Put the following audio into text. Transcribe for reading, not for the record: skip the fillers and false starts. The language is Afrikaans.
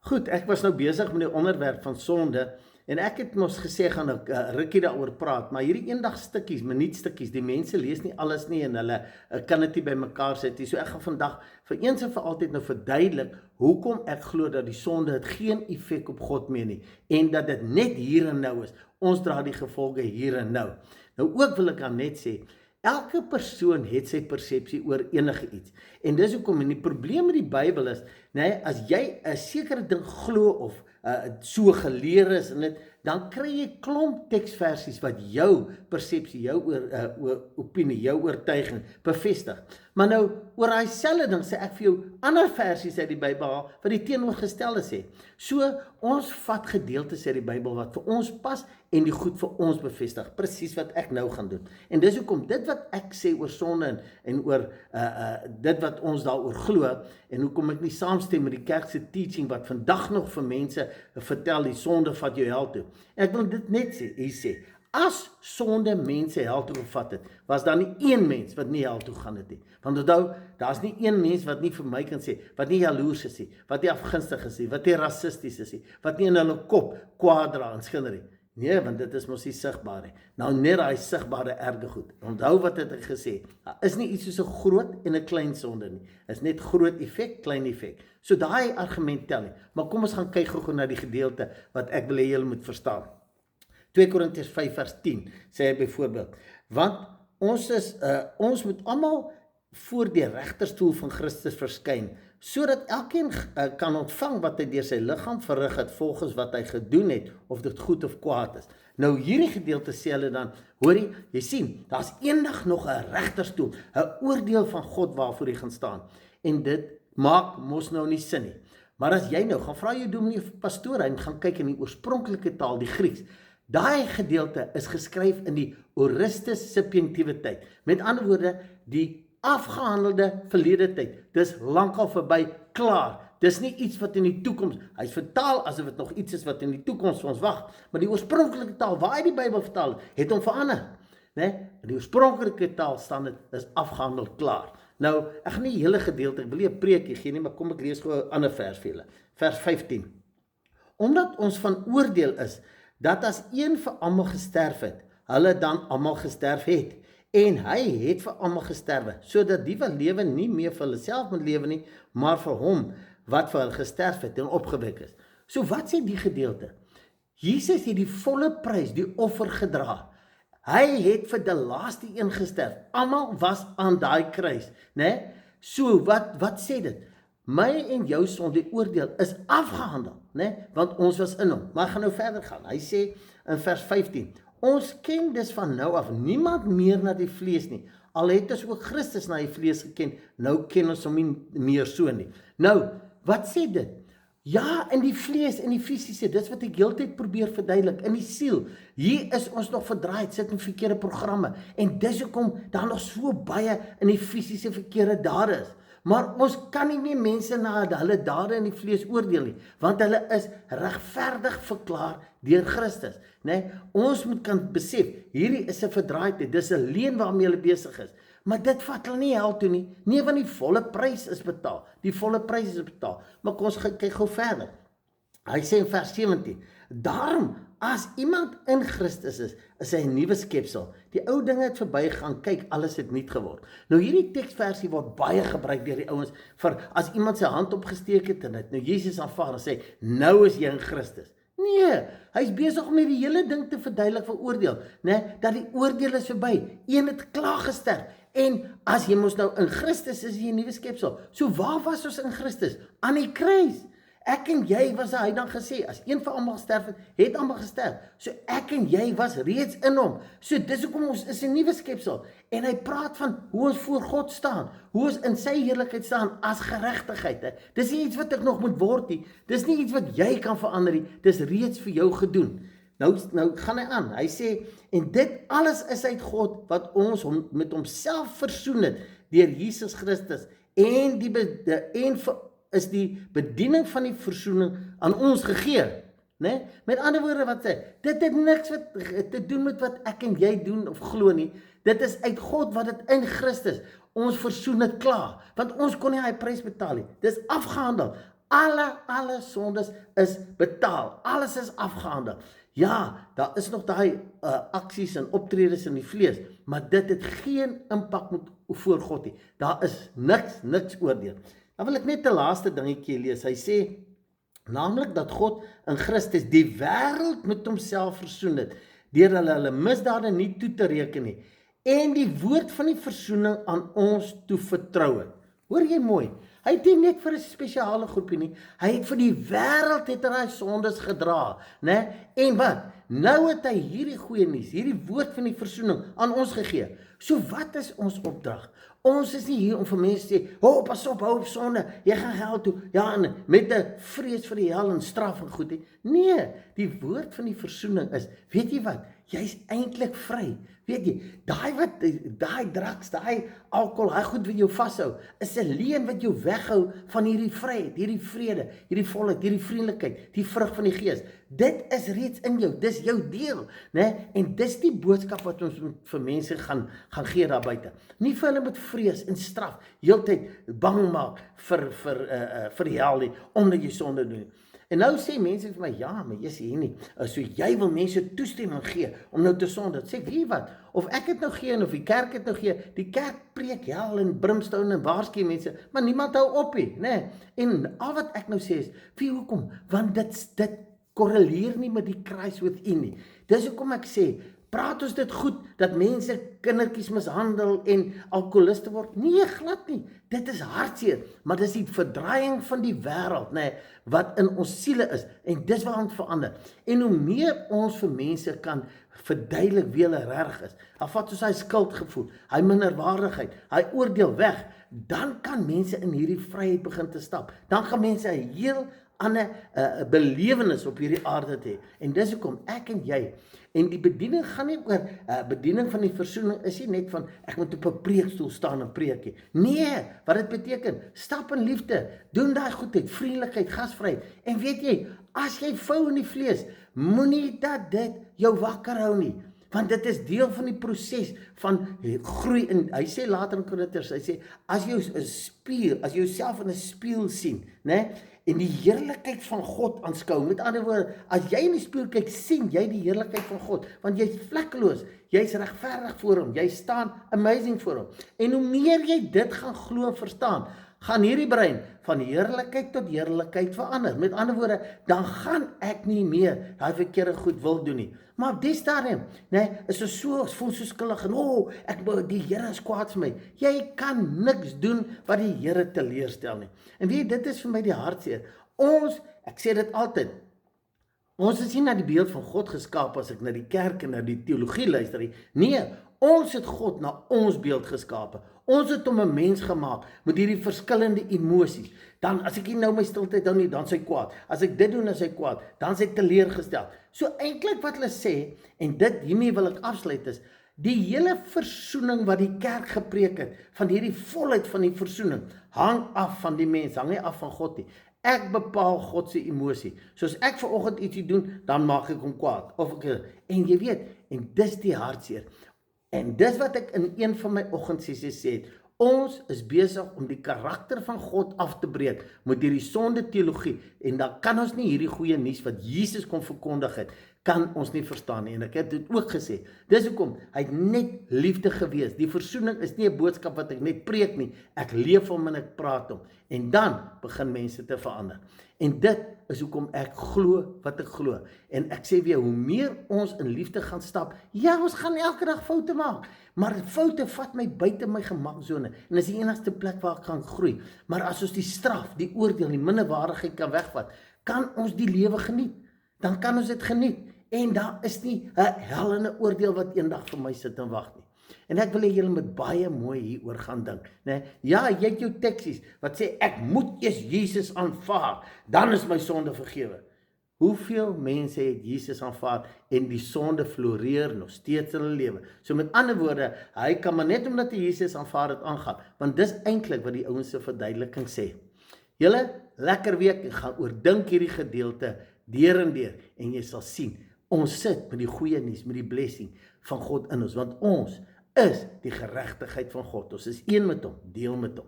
Goed, ek was nou besig met die onderwerp van sonde en ek het mos gesê gaan ek rukkie daaroor praat, maar hierdie eendag stukkies, minuutstukkies, die mense lees nie alles nie en hulle kan dit nie by mekaar sit nie. So ek gaan vandag vir eens en vir altyd nou verduidelik hoekom ek glo dat die sonde het geen effek op God meer nie en dat dit net hier en nou is. Ons dra die gevolge hier en nou. Nou ook wil ek dan net sê, elke persoon het sy persepsie oor enige iets. En dis hoekom, en die probleem met die Bybel is, nee, as jy 'n sekere ding glo of so geleer is in dit, dan kry jy klomp teksversies wat jou persepsie, jou opinie, jou oortuiging bevestig. Maar nou, oor daai selfde ding sê ek vir jou ander versies uit die Bybel wat die teenoorgestelde sê. So, ons vat gedeeltes uit die Bybel wat vir ons pas en die goed vir ons bevestig, presies wat ek nou gaan doen. En dis hoekom dit wat ek sê oor sonde en oor dit wat ons daaroor glo, en hoekom ek nie saamstem met die kerk se teaching wat vandag nog vir mense vertel die sonde vat jou hel toe. En ek wil dit net sê, as sonde mense hel toe gevat het, was daar nie een mens wat nie hel toe gaan het nie. Want onthou, daar's nie een mens wat nie vir my kan sê, wat nie jaloers is nie, wat nie afgunstig is nie, wat nie rassisties is nie, wat nie in hulle kop kwaad dra en skinder nie. Nee, want dit is mos nie sigbaar nie. Nou net daai sigbare erge goed. Onthou wat het ek gesê, daar is nie iets soos 'n groot en 'n klein sonde nie. Is net groot effek, klein effek. So daai argument tel nie. Maar kom ons gaan kyk gou na die gedeelte wat ek wil hê julle moet verstaan. 2 Korintiërs 5 vers 10 sê hy byvoorbeeld, want ons moet almal voor die regterstoel van Christus verskyn, sodat elkeen kan ontvang wat hy deur sy liggaam verrig het volgens wat hy gedoen het, of dit goed of kwaad is. Nou hierdie gedeelte sê hulle dan, hoorie, jy sien, daar's eendag nog 'n regterstoel, 'n oordeel van God waarvoor jy gaan staan. En dit maak mos nou nie sin nie. Maar as jy nou gaan vra jou dominee of pastoor en gaan kyk in die oorspronklike taal, die Grieks, daai gedeelte is geskryf in die Oristes Sapientiwiteit. Met ander woorde, die afgehandelde verlede tyd. Dis lankal verby, klaar. Dis nie iets wat in die toekoms, hy's vertaal asof dit nog iets is wat in die toekoms vir ons wag, maar die oorspronklike taal, waar hy die Bybel vertaal, het hom verander. Nee, in die oorspronklike taal staan dit, is afgehandel, klaar. Nou, ek gaan nie hele gedeelte, ek wil nie 'n preekie gee nie, maar kom ek lees gou 'n ander vers vir julle. Vers 15. Omdat ons van oordeel is, dat as een vir almal gesterf het, hulle dan almal gesterf het. En hy het vir almal gesterwe, sodat die wat lewe nie meer vir hulle self moet lewe nie, maar vir hom wat vir hulle gesterf het en opgewek is. So wat sê die gedeelte? Jesus het die volle prys, die offer gedra. Hy het vir die laaste een gesterf. Almal was aan daai kruis, né? So wat sê dit? My en jou sonde, die oordeel is afgehandel, né? Want ons was in hom. Maar ek gaan nou verder gaan. Hy sê in vers 15: ons ken dus van nou af niemand meer na die vlees nie. Al het ons ook Christus na die vlees geken, nou ken ons hom nie meer so nie. Nou, wat sê dit? Ja, in die vlees, in die fisiese, dis wat ek heeltyd probeer verduidelik, in die siel. Hier is ons nog verdraai, sit in verkeerde programme. En dis hoekom daar nog so baie in die fisiese verkeerde dade is. Maar ons kan nie meer mense na hulle dade in die vlees oordeel nie, want hulle is regverdig verklaar deur Christus, né? Ons moet kan besef, hierdie is 'n verdraaidheid, dis 'n leuen waarmee hulle besig is. Maar dit vat hulle nie hel toe nie. Nee, want die volle prys is betaal. Die volle prys is betaal. Maar kom ons kyk gou verder. Hy sê in vers 17, daarom, as iemand in Christus is hy 'n nuwe skepsel. Die ou dinge het verbygegaan, kyk, alles het nuut geword. Nou hierdie teksversie word baie gebruik deur die ouens vir as iemand sy hand opgesteek het en dit nou Jesus aanvaar en sê, nou is jy in Christus. Nee, hy's besig om net die hele ding te verduidelik vir oordeel, né? Dat die oordeel is verby. Een het klaar gesterf. En as jy mos nou in Christus is, jy 'n nuwe skepsel. So waar was ons in Christus? Aan die kruis. Ek en jy was, hy dan gesê, as een vir almal gesterf het almal gesterf. So ek en jy was reeds in hom. So dis hoekom ons is 'n nuwe skepsel. En hy praat van hoe ons voor God staan, hoe ons in sy heerlikheid staan as geregtigheid. Dis nie iets wat ek nog moet word nie. Dis nie iets wat jy kan verander nie. Dis reeds vir jou gedoen. Nou gaan hy aan. Hy sê, en dit alles is uit God wat ons met homself versoen het deur Jesus Christus en is die bediening van die versoening aan ons gegee, né? Met ander woorde wat sê, dit het niks wat te doen met wat ek en jy doen of glo nie. Dit is uit God wat dit in Christus ons versoen het klaar, want ons kon nie hy prys betaal nie. Dis afgehandel. Alle sondes is betaal. Alles is afgehandel. Ja, daar is nog daai aksies en optredes in die vlees, maar dit het geen impak voor God nie. Daar is niks oordeel. Dan wil ek net 'n laaste dingetjie lees. Hy sê, naamlik dat God in Christus die wêreld met homself versoen het, deur hulle misdade nie toe te reken nie, en die woord van die versoening aan ons toe vertrou het. Hoor jy mooi? Hy het nie net vir 'n spesiale groepie nie, hy het vir die wêreld het hy sondes gedra, né? En wat? Nou het hy hierdie goeie nuus, hierdie woord van die versoening aan ons gegee. So wat is ons opdrag? Ons is nie hier om vir mense te sê, pas op, hou op sonde, jy gaan hel toe, ja, en met 'n vrees vir die hel en straf en goed. Nee, die woord van die versoening is, weet jy wat? Jy's eintlik vry. Weet jy, daai drugs, daai alkohol, daai goed wat jou vashou, is 'n leuen wat jou weghou van hierdie vryheid, hierdie vrede, hierdie volheid, hierdie vriendelikheid, die vrug van die Gees. Dit is reeds in jou, dis jou deel, né? En dis die boodskap wat ons vir mense gaan gee daar buite. Nie vir hulle met vrees en straf heeltyd bang maak vir die hel nie, omdat jy sonde doen. En nou sê mense vir my, ja, maar jy's hier nie, so jy wil mense toestemming gee om nou te sonde. Sê ek, weet wat, of ek het nou gee en of die kerk het nou gee, die kerk preek hel en brimstone en waarsku mense, maar niemand hou op nie, né? En al wat ek nou sê is, vir hoekom? Want dit korreleer nie met die Christ within nie. Dis hoekom ek sê, praat ons dit goed, dat mense kindertjies mishandel en alkoholiste word? Nee, glad nie. Dit is hartseer, maar dis die verdraaiing van die wêreld, né, wat in ons siele is, en dis wat ons verander. En hoe meer ons vir mense kan verduidelik wie hulle reg is, dan vat ons hy skuldgevoel, hy minderwaardigheid, hy oordeel weg, dan kan mense in hierdie vryheid begin te stap. Dan gaan mense 'n heel ander belewenis op hierdie aarde te hê. En dis hoekom ek en jy, en die bediening gaan nie oor, bediening van die versoening is nie net van, ek moet op 'n preekstoel staan en preek nie. Nee, wat dit beteken, stap in liefde, doen daai goedheid, vriendelikheid, gasvryheid. En weet jy, as jy vou in die vlees, moenie dat dit jou wakker hou nie. Want dit is deel van die proses van groei in, hy sê later in Korintiërs, hy sê, as jy jouself in 'n spieël sien, né, en die heerlikheid van God aanskou, met ander woorde, as jy in die spieël kyk, sien jy die heerlikheid van God, want jy's vlekkeloos, jy's regverdig voor hom, jy staan amazing voor hom, en hoe meer jy dit gaan glo en verstaan, gaan hierdie brein van heerlikheid tot heerlikheid verander. Met ander woorde, dan gaan ek nie meer daai verkeerde goed wil doen nie. Maar op die stadium, nee, is ons voel so skuldig en die Here is kwaad vir my. Jy kan niks doen wat die Here teleurstel nie. En weet jy, dit is vir my die hartseer. Ek sê dit altyd, ons is nie na die beeld van God geskaap as ek na die kerk en na die teologie luister nie. Nee, ons het God na ons beeld geskape. Ons het hom 'n mens gemaak met hierdie verskillende emosies. Dan as ek nie nou my stiltyd hou nie, dan is hy kwaad. As ek dit doen, is hy kwaad. Dan is hy teleurgestel. So eintlik wat hulle sê, en dit hiermee wil ek afsluit is, die hele versoening wat die kerk gepreek het, van hierdie volheid van die versoening, hang af van die mens, hang nie af van God nie. Ek bepaal God se emosie. Soos ek vanoggend ietsie doen, dan maak ek hom kwaad. En jy weet, en dis die hartseer. En dis wat ek in een van my oggendsessies sê, ons is besig om die karakter van God af te breek met hierdie sonde teologie, en dan kan ons nie hierdie goeie nuus wat Jesus kom verkondig het, kan ons nie verstaan nie, en ek het dit ook gesê, dis hoekom, hy het net liefde gewees, die versoening is nie 'n boodskap wat ek net preek nie, ek leef hom en ek praat hom, en dan begin mense te verander, en dit is hoekom ek glo wat ek glo, en ek sê weer, hoe meer ons in liefde gaan stap, ja, ons gaan elke dag foute maak, maar foute vat my buite my gemakzone, en is die enigste plek waar ek gaan groei, maar as ons die straf, die oordeel, die minderwaardigheid kan wegvat, kan ons die lewe geniet, dan kan ons dit geniet, en daar is nie 'n hel en 'n oordeel wat eendag vir my sit en wag nie. En ek wil hê julle moet baie mooi hieroor gaan dink, né? Ja, jy het jou teksies wat sê ek moet eers Jesus aanvaar, dan is my sonde vergewe. Hoeveel mense het Jesus aanvaar en die sonde floreer nog steeds in hulle lewe? So met ander woorde, hy kan maar net omdat hy Jesus aanvaar het aangaan, want dis eintlik wat die ouens se verduideliking sê. Julle, lekker week, ek gaan oordink hierdie gedeelte deur en deur, en jy sal sien, ons sit met die goeie nuus, met die blessing van God in ons, want ons is die geregtigheid van God, ons is een met hom, deel met hom.